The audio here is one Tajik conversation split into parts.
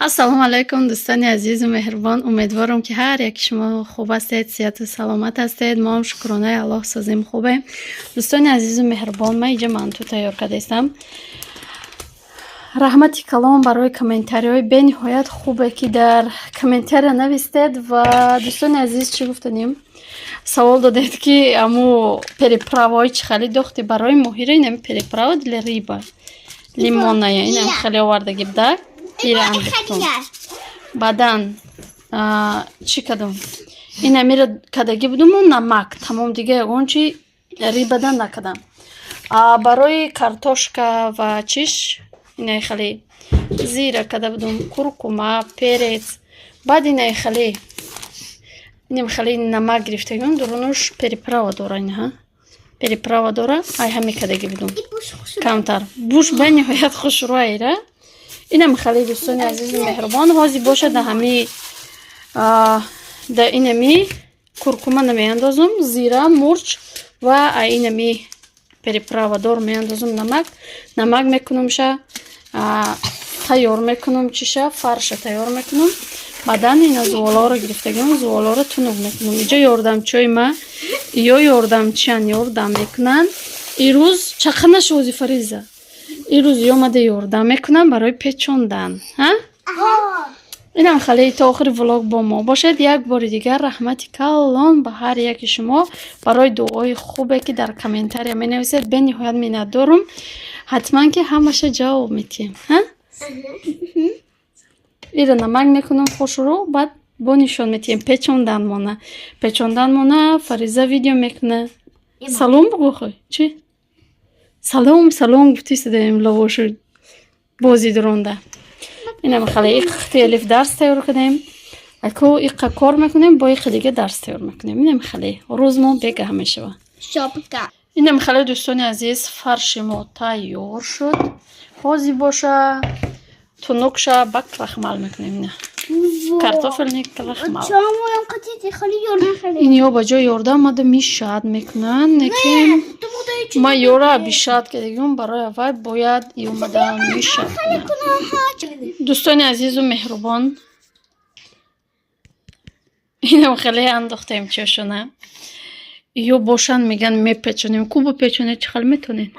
ассалому алайкум дӯстони азизу меҳрубон. Умедворам ки ҳар яки шумо хуб ҳастед, сеҳату саломат ҳастед. мо ҳам шукронаи Аллоҳ созим хубем. дӯстони азизу меҳрубон, ман инҷа манту тайёр кардаистам. раҳмати калом барои комментариҳои бениҳоят хубе ки дар комментария навистед. Ва дӯстони азиз чӣ гуфтанем, савол додед ки аму переправаҳои чӣ хеле дохтӣ барои моҳира. Инами переправа для риба лимонная инам хеле овардаги будак ира андохтум. Баъдан чӣ кардам, инамира кадаги будуму намак тамом, дига ягон чи рибада накардам. Барои картошка ва чиш инаи хеле зира када будум, куркума, перец. Баъд инаи хеле инам хеле намак гирифтагим. Дурунош переправа дора, инаҳа переправа дора. Ай ҳами кадаги будум камтар. Буш бениҳоят хушрӯаира. Инам хеле дӯстони азизу меҳрубон, ҳозир бошад ҳами да инами куркума намеандозум, зира, мурч ва инами переправадор меандозум намак мекунумша, тайёр мекунум чиша, фарша тайёр мекунум. Баъдан ина зуволаро гирифтагим, зуволаро тунук мекунум. Инҷа ёрдамчиҳои ма ё ёрдамчиан ёрдам мекунанд. Ирӯз чақа нашози Фариза, ирӯз ёмада ёрдам мекунам барои печондан. инам хеле то охири влог бо мо бошед. як бори дигар раҳмати калон ба ҳар яки шумо барои дуои хубе ки дар комментария менависед. бениҳоят миннатдорум. ҳатман ки ҳамаша ҷавоб медиҳем. ира намак мекунам хушрӯ, баъд бо нишон медиҳем печондан мона. Фариза видео мекуна. салом бугӯ хой чӣ салом гуфти садаем лавошу бози дуронда. инам хеле иқти алиф дарс тайёр кардем. аку иқа кор мекунем, бо иқи дига дарс тайёр мекунем. инам хеле рӯз мо бегаҳ мешава. инам хеле дӯстони азиз, фарши мо тайёр шуд. ҳозир боша тунукша ба крахмал мекунем. ина картофелни крахмал. ин ё ба ҷои ёрда омада мишад мекунанд. лекин ма ёра бишад кардагим, барои аввал бояд омада мишад кунад. дӯстони азизу меҳрубон, инам хеле андохтем чошуна. ё бошанд меган мепечонем. кубу печонед чӣ хеле метонед?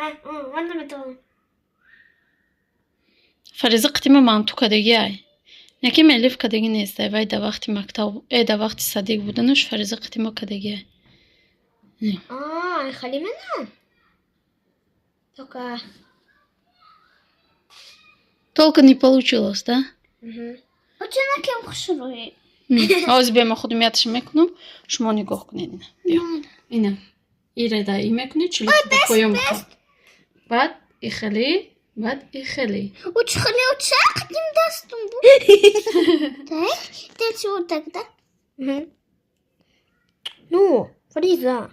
Фариза қитима манту кадаги ай. Яке мелиф кадаги нест. Вай да вақти мактаб, да вақти садик буданаш Фариза қитима кадаги ай. Хали менам. Толка не получилось, да? ҳозир бема худумияташ мекунам. шумо нигоҳ кунед. ина ира да и мекунед чилик ба поён мекунед. баъд ихеле баъд ихеле Қадим дастум бу. Ну, Фариза.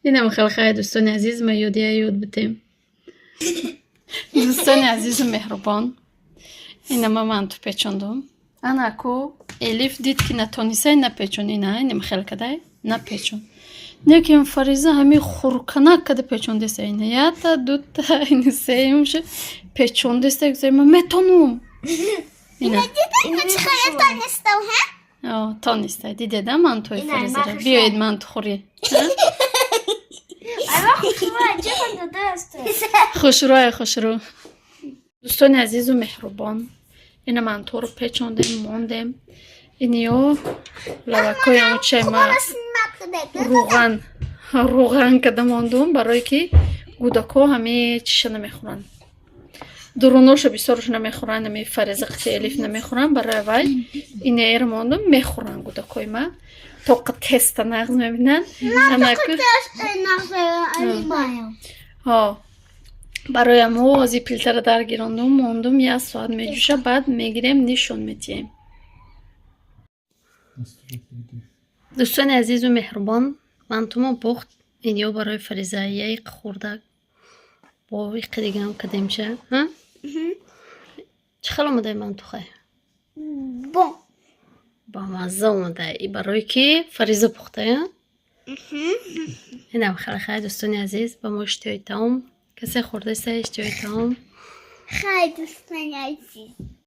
инам хеле хай дӯстони азиз, ма ёдия ёд битем. дӯстони азизу меҳрубон, ина ма манту печондум. анаку элиф дид ки натониса напечон. ина инам хеле кадай напечон. лекин Фариза ҳами хурканак када печондеса. ина ята дута ина сеюмша печондеса гузарма метонум. ина тонистай дидеда мантуи Фаризара. биёед манту хӯре. хушрӯ. дӯстони азизу меҳрубон, ина мантуро печондем мондем. ини ё лавакоям чайма руған када мондум, барое ки гудако ҳаме чиша намехӯранд. дуруноша бисёрш намехӯранд. ами Фариза қити элиф намехӯранд. барои вай инаера мондум мехӯранд гудакои ма. тоқа теста нағз мебинанд. барои амо ҳозир пилтара даргирондум, мондум 1 соат меҷӯша. баъд мегирем нишон медиҳем. дӯстони азизу меҳрубон, мантумо пухт. ин ё барои Фариза як хӯрдак бо иқи дигам кадемша. чӣ хел омадаи манту хай? ба мазза омадаи. барои ки Фариза пухтая. инам хеле хай дӯстони азиз, ба мо иштиёи таом. касе хӯрдаиста иштиёи таом? Хай дӯстони азиз.